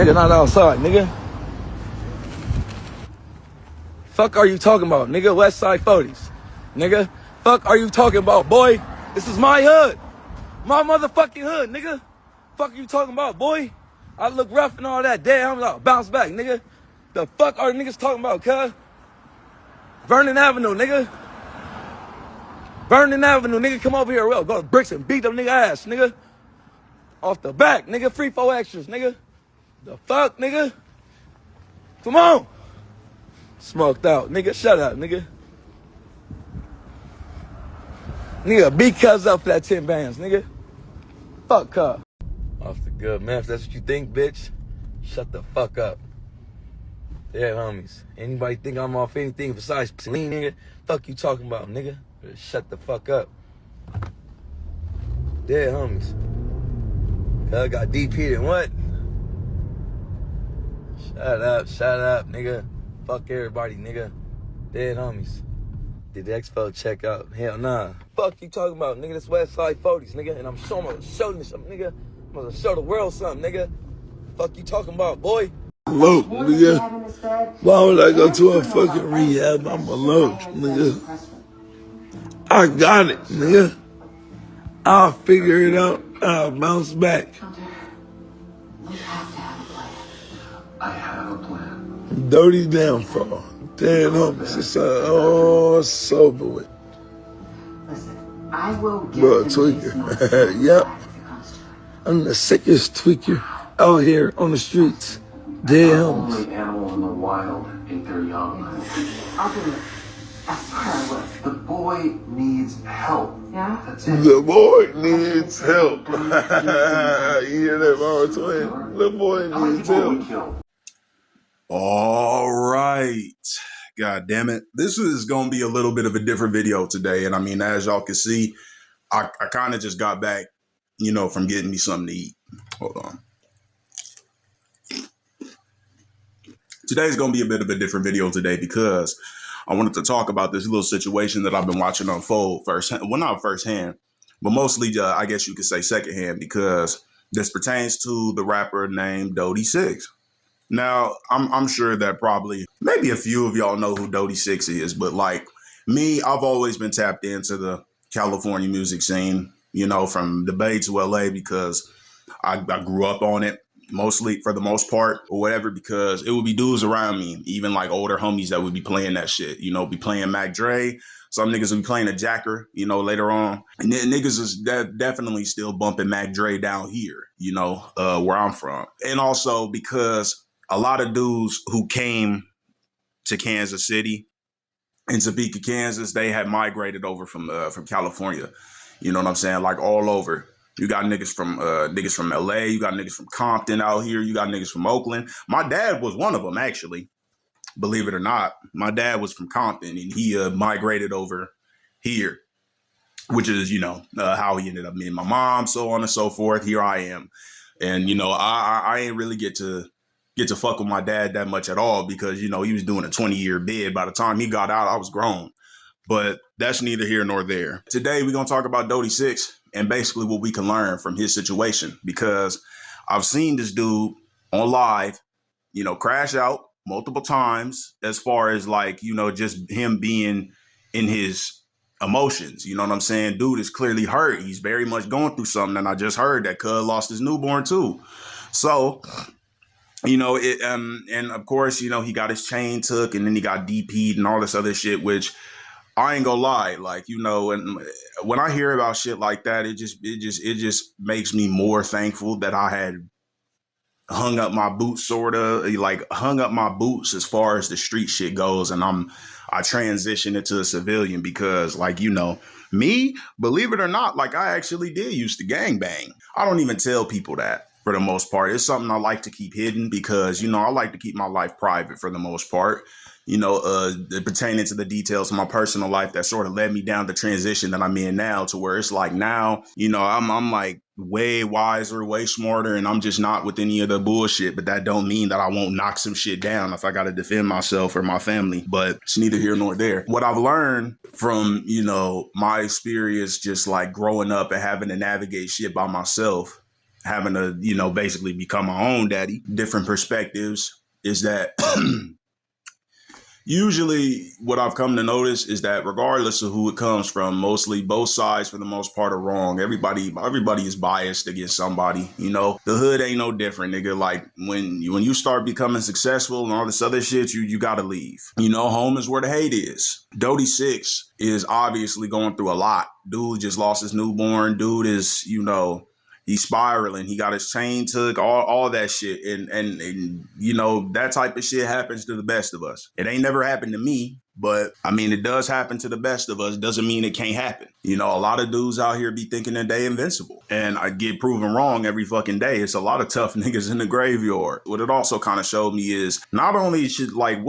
Nigga, not outside, nigga. Fuck are you talking about, nigga? West Side 40s. Nigga, fuck are you talking about, boy? This is my hood. My motherfucking hood, nigga. Fuck are you talking about, boy? I look rough and all that. Damn, I'm like, bounce back, nigga. The fuck are niggas talking about, cuz? Vernon Avenue, nigga. Vernon Avenue, nigga, come over here. We'll go to Bricks and beat them nigga ass, nigga. Off the back, nigga. Free 4 extras, nigga. The fuck, nigga? Come on. Smoked out, nigga. Shut up, nigga. Nigga, beat cuz up for that 10 bands, nigga. Fuck cuz. Off the good, man. If that's what you think, bitch, shut the fuck up. Yeah, homies. Anybody think I'm off anything besides lean, nigga? Fuck you talking about, nigga. Shut the fuck up. Yeah, homies. Cuz got DP'd and what? Shut up, nigga. Fuck everybody, nigga. Dead homies. Did the expo check out? Hell nah. Fuck you talking about, nigga. This West Side 40s, nigga. And I'm showing you something, nigga. I'm gonna show the world something, nigga. Fuck you talking about, boy. Look, nigga. Why would I go to a fucking rehab? I'm alone, nigga. I got it, nigga. I'll figure it out. I'll bounce back. We have to have a plan. I have a plan. Dirty downfall. Damn, homies. It's all sober with. Listen, I will get bro, tweaker. Yep. I'm the sickest tweaker out here on the streets. Damn. Only animal in the wild ate their young. I'll do it. That's where I was. The boy needs help. Yeah? That's it. The boy needs help. You hear that, Mama Twin? The boy needs help. All right. God damn it. This is going to be a little bit of a different video today. And I mean, as y'all can see, I kind of just got back, you know, from getting me something to eat. Hold on. Today's going to be a bit of a different video today because I wanted to talk about this little situation that I've been watching unfold firsthand. Well, not firsthand, but mostly, I guess you could say secondhand, because this pertains to the rapper named Dody6. Now, I'm sure that probably maybe a few of y'all know who Dody6 is, but like me, I've always been tapped into the California music scene, you know, from the Bay to LA, because I grew up on it, mostly for the most part or whatever, because it would be dudes around me, even like older homies that would be playing that shit, you know, be playing Mac Dre. Some niggas would be playing a Jacker, you know, later on. And then niggas is definitely still bumping Mac Dre down here, you know, where I'm from. And also because a lot of dudes who came to Kansas City and Topeka, Kansas, they had migrated over from California. You know what I'm saying? Like all over. You got niggas from LA. You got niggas from Compton out here. You got niggas from Oakland. My dad was one of them, actually. Believe it or not, my dad was from Compton, and he migrated over here, which is, you know, how he ended up meeting my mom, so on and so forth. Here I am, and you know, I ain't really get to fuck with my dad that much at all, because, you know, he was doing a 20-year bid. By the time he got out, I was grown. But that's neither here nor there. Today, we're going to talk about Dody6 and basically what we can learn from his situation, because I've seen this dude on live, you know, crash out multiple times, as far as like, you know, just him being in his emotions. You know what I'm saying? Dude is clearly hurt. He's very much going through something. And I just heard that cuz lost his newborn too. So, you know, and of course, you know, he got his chain took, and then he got DP'd and all this other shit, which I ain't gonna lie, like, you know, and when I hear about shit like that, it just makes me more thankful that I had hung up my boots, sort of like hung up my boots as far as the street shit goes, and I transitioned into a civilian, because, like, you know, me, believe it or not, like, I actually did used to gangbang. I don't even tell people that. For the most part, it's something I like to keep hidden, because, you know, I like to keep my life private for the most part, you know, pertaining to the details of my personal life that sort of led me down the transition that I'm in now, to where it's like now, you know, I'm like way wiser, way smarter, and I'm just not with any of the bullshit. But that don't mean that I won't knock some shit down if I got to defend myself or my family. But it's neither here nor there. What I've learned from, you know, my experience just like growing up and having to navigate shit by myself having to, you know, basically become my own daddy, different perspectives, is that usually what I've come to notice is that regardless of who it comes from, mostly both sides for the most part are wrong. Everybody is biased against somebody. You know, the hood ain't no different, nigga. Like when you start becoming successful and all this other shit, you gotta leave. You know, home is where the hate is. Dody6 is obviously going through a lot. Dude just lost his newborn. Dude is, you know, he's spiraling. He got his chain took, all that shit. And, you know, that type of shit happens to the best of us. It ain't never happened to me, but I mean, it does happen to the best of us. Doesn't mean it can't happen. You know, a lot of dudes out here be thinking that they invincible. And I get proven wrong every fucking day. It's a lot of tough niggas in the graveyard. What it also kind of showed me is not only should like,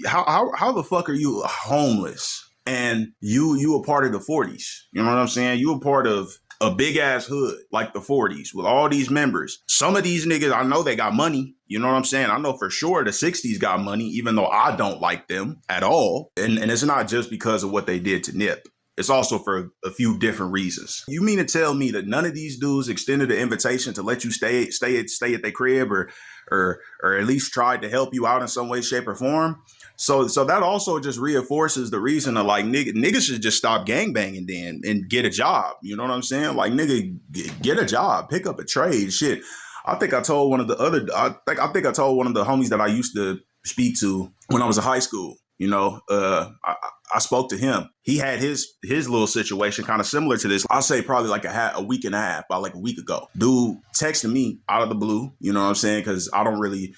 how the fuck are you homeless? And you a part of the 40s. You know what I'm saying? You a part of a big ass hood like the 40s with all these members. Some of these niggas, I know they got money. You know what I'm saying? I know for sure the 60s got money, even though I don't like them at all. And it's not just because of what they did to Nip. It's also for a few different reasons. You mean to tell me that none of these dudes extended an invitation to let you stay at their crib or at least tried to help you out in some way, shape, or form? So that also just reinforces the reason of like niggas should just stop gangbanging then and get a job. You know what I'm saying? Like nigga, get a job, pick up a trade. Shit. I think I told one of the homies that I used to speak to when I was in high school. You know, I spoke to him. He had his little situation kind of similar to this. I'll say probably like a week and a half, about like a week ago. Dude texted me out of the blue. You know what I'm saying? Because I don't really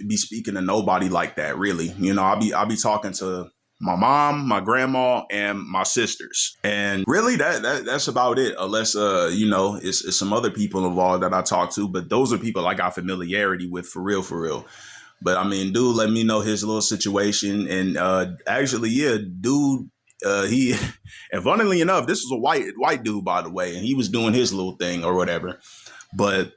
be speaking to nobody like that, really. You know, I'll be talking to my mom, my grandma, and my sisters. And really that's about it. Unless, you know, it's some other people involved that I talk to. But those are people I got familiarity with for real. But I mean, dude, let me know his little situation. And actually, yeah, dude, he, and funnily enough, this was a white dude, by the way, and he was doing his little thing or whatever. But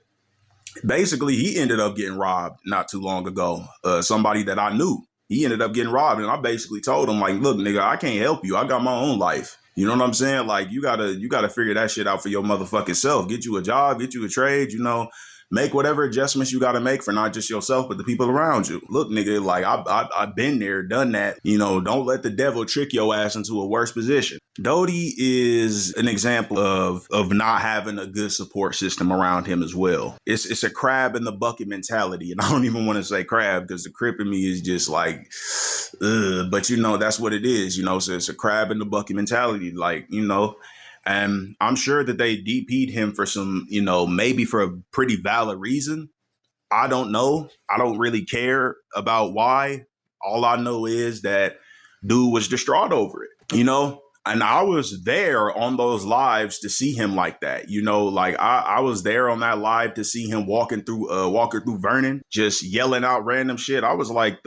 basically, he ended up getting robbed not too long ago. Somebody that I knew, he ended up getting robbed. And I basically told him, like, look, nigga, I can't help you. I got my own life. You know what I'm saying? Like, you gotta figure that shit out for your motherfucking self. Get you a job, get you a trade, you know. Make whatever adjustments you got to make for not just yourself, but the people around you. Look, nigga, like I've been there, done that. You know, don't let the devil trick your ass into a worse position. Dody is an example of not having a good support system around him as well. It's a crab in the bucket mentality. And I don't even want to say crab because the crip in me is just like, but you know, that's what it is, you know, so it's a crab in the bucket mentality. Like, you know, and I'm sure that they DP'd him for some, you know, maybe for a pretty valid reason. I don't know. I don't really care about why. All I know is that dude was distraught over it, you know? And I was there on those lives to see him like that, you know, like I was there on that live to see him walking through Vernon, just yelling out random shit. I was like,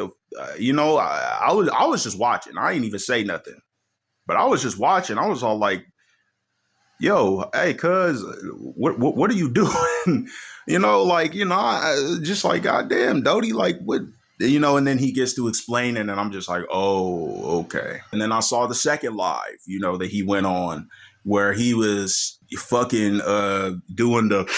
you know, I was just watching. I ain't even say nothing, but I was just watching. I was all like, yo, hey, cuz, what are you doing? You know, like, you know, I just like, goddamn, Dody, like, what, you know, and then he gets to explaining, and I'm just like, oh, okay. And then I saw the second live, you know, that he went on where he was fucking doing the,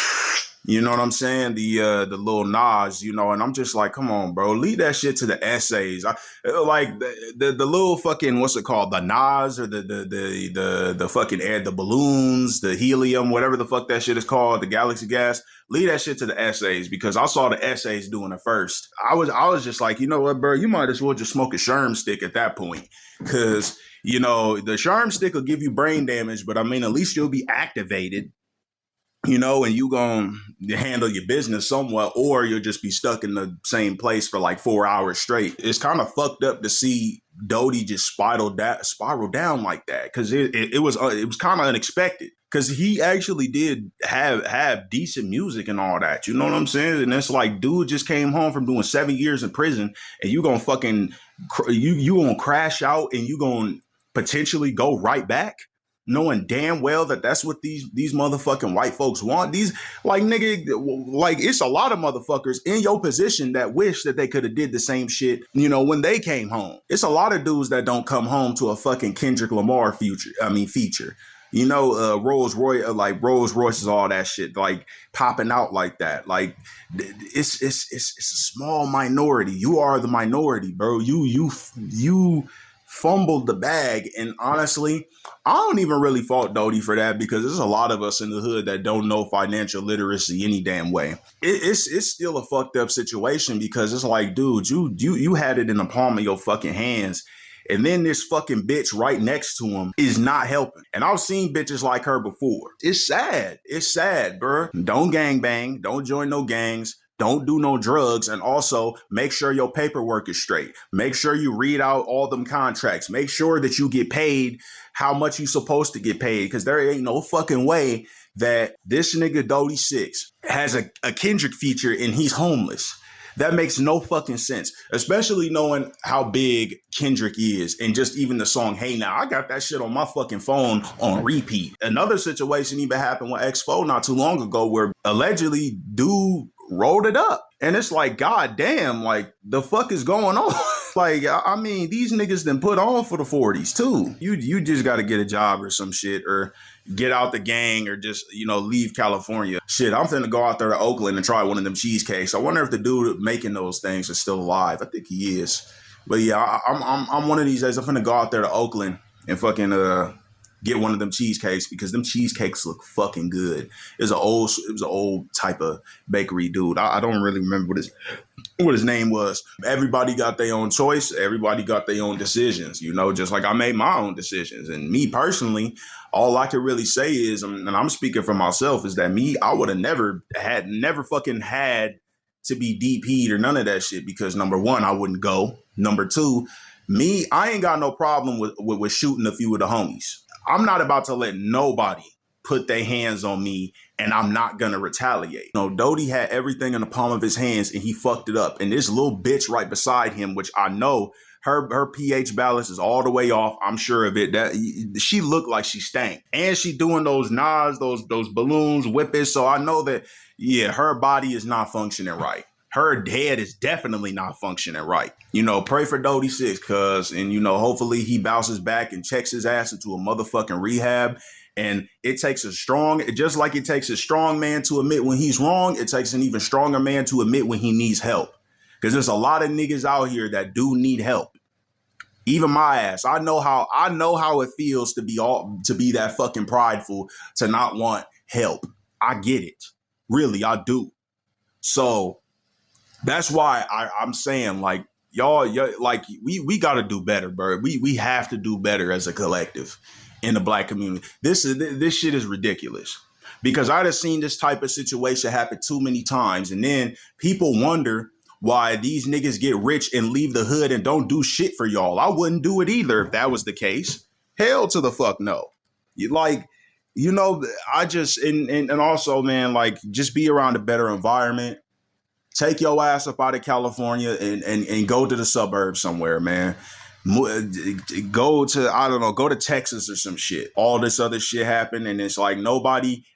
you know what I'm saying? The little Nas, you know, and I'm just like, come on, bro, leave that shit to the essays. Like the little fucking, what's it called? The Nas or the fucking air, the balloons, the helium, whatever the fuck that shit is called, the galaxy gas. Leave that shit to the essays, because I saw the essays doing it first. I was just like, you know what, bro, you might as well just smoke a Sherm stick at that point, because, you know, the Sherm stick will give you brain damage, but I mean, at least you'll be activated. You know, and you gonna handle your business somewhat, or you'll just be stuck in the same place for like 4 hours straight. It's kind of fucked up to see Dody just spiral down like that, because it was kind of unexpected, because he actually did have decent music and all that. You know what I'm saying? And it's like, dude just came home from doing 7 years in prison, and you gonna fucking you gonna crash out, and you gonna potentially go right back, knowing damn well that that's what these motherfucking white folks want. These, like, nigga, like, it's a lot of motherfuckers in your position that wish that they could have did the same shit, you know, when they came home. It's a lot of dudes that don't come home to a fucking Kendrick Lamar feature. You know, Rolls Royce, like Rolls Royces, all that shit, like popping out like that. Like it's a small minority. You are the minority, bro. You fumbled the bag, and honestly, I don't even really fault Dody for that because there's a lot of us in the hood that don't know financial literacy any damn way. It's still a fucked up situation because it's like, dude, you had it in the palm of your fucking hands. And then this fucking bitch right next to him is not helping. And I've seen bitches like her before. It's sad. It's sad, bro. Don't gang bang. Don't join no gangs. Don't do no drugs. And also make sure your paperwork is straight. Make sure you read out all them contracts. Make sure that you get paid how much you supposed to get paid. Because there ain't no fucking way that this nigga Dody6 has a Kendrick feature and he's homeless. That makes no fucking sense, especially knowing how big Kendrick is and just even the song Hey Now. I got that shit on my fucking phone on repeat. Another situation even happened with X4 not too long ago where allegedly dude rolled it up. And it's like, God damn, like the fuck is going on? Like, I mean, these niggas done put on for the 40s too. You just got to get a job or some shit or get out the gang or just, you know, leave California. Shit, I'm finna go out there to Oakland and try one of them cheesecakes. I wonder if the dude making those things is still alive. I think he is. But yeah, I'm one of these days. I'm finna go out there to Oakland and fucking get one of them cheesecakes because them cheesecakes look fucking good. It was an old type of bakery dude. I don't really remember what his name was. Everybody got their own choice. Everybody got their own decisions, you know, just like I made my own decisions. And me personally, all I can really say is, and I'm speaking for myself, is that I would have never fucking had to be DP'd or none of that shit because number one, I wouldn't go. Number two, I ain't got no problem with shooting a few of the homies. I'm not about to let nobody put their hands on me and I'm not going to retaliate. You know, Dody had everything in the palm of his hands and he fucked it up. And this little bitch right beside him, which I know her pH balance is all the way off. I'm sure of it. That she looked like she stank. And she doing those Nas, those balloons, whipping. So I know that, yeah, her body is not functioning right. Her head is definitely not functioning right. You know, pray for Dody6, cuz, and, you know, hopefully he bounces back and checks his ass into a motherfucking rehab. And it takes just like it takes a strong man to admit when he's wrong, it takes an even stronger man to admit when he needs help. Because there's a lot of niggas out here that do need help. Even my ass. I know how it feels to be that fucking prideful, to not want help. I get it. Really, I do. So that's why I'm saying, like, y'all, like, we got to do better, bro. We have to do better as a collective in the black community. This shit is ridiculous because I just seen this type of situation happen too many times. And then people wonder why these niggas get rich and leave the hood and don't do shit for y'all. I wouldn't do it either if that was the case. Hell to the fuck no. Like, you know, I just, and also, man, like, just be around a better environment. Take your ass up out of California and go to the suburbs somewhere, man. Go to Texas or some shit. All this other shit happened, and it's like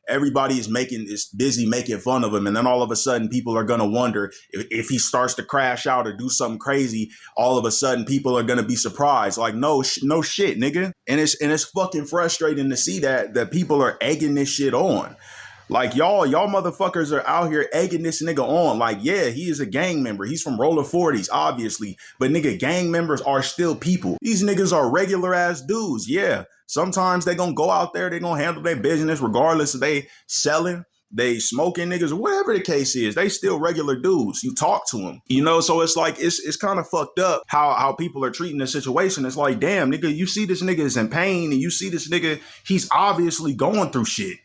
everybody is busy making fun of him, and then all of a sudden people are gonna wonder if he starts to crash out or do something crazy. All of a sudden people are gonna be surprised. Like no shit, nigga. And it's fucking frustrating to see that people are egging this shit on. Like y'all motherfuckers are out here egging this nigga on. Like, yeah, he is a gang member. He's from Roller 40s, obviously. But nigga, gang members are still people. These niggas are regular ass dudes. Yeah. Sometimes they gonna go out there, they gonna handle their business regardless if they selling, they smoking niggas, or whatever the case is. They still regular dudes. You talk to them. You know, so it's like it's kind of fucked up how people are treating the situation. It's like, damn, nigga, you see this nigga is in pain and you see this nigga, he's obviously going through shit.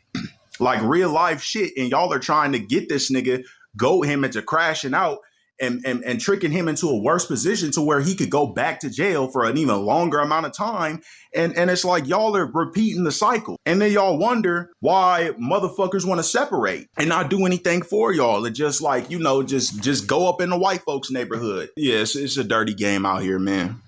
Like real life shit, and y'all are trying to get this nigga, goad him into crashing out and tricking him into a worse position to where he could go back to jail for an even longer amount of time. And it's like y'all are repeating the cycle. And then y'all wonder why motherfuckers want to separate and not do anything for y'all. And just like, you know, just go up in the white folks neighborhood. Yeah, it's a dirty game out here, man.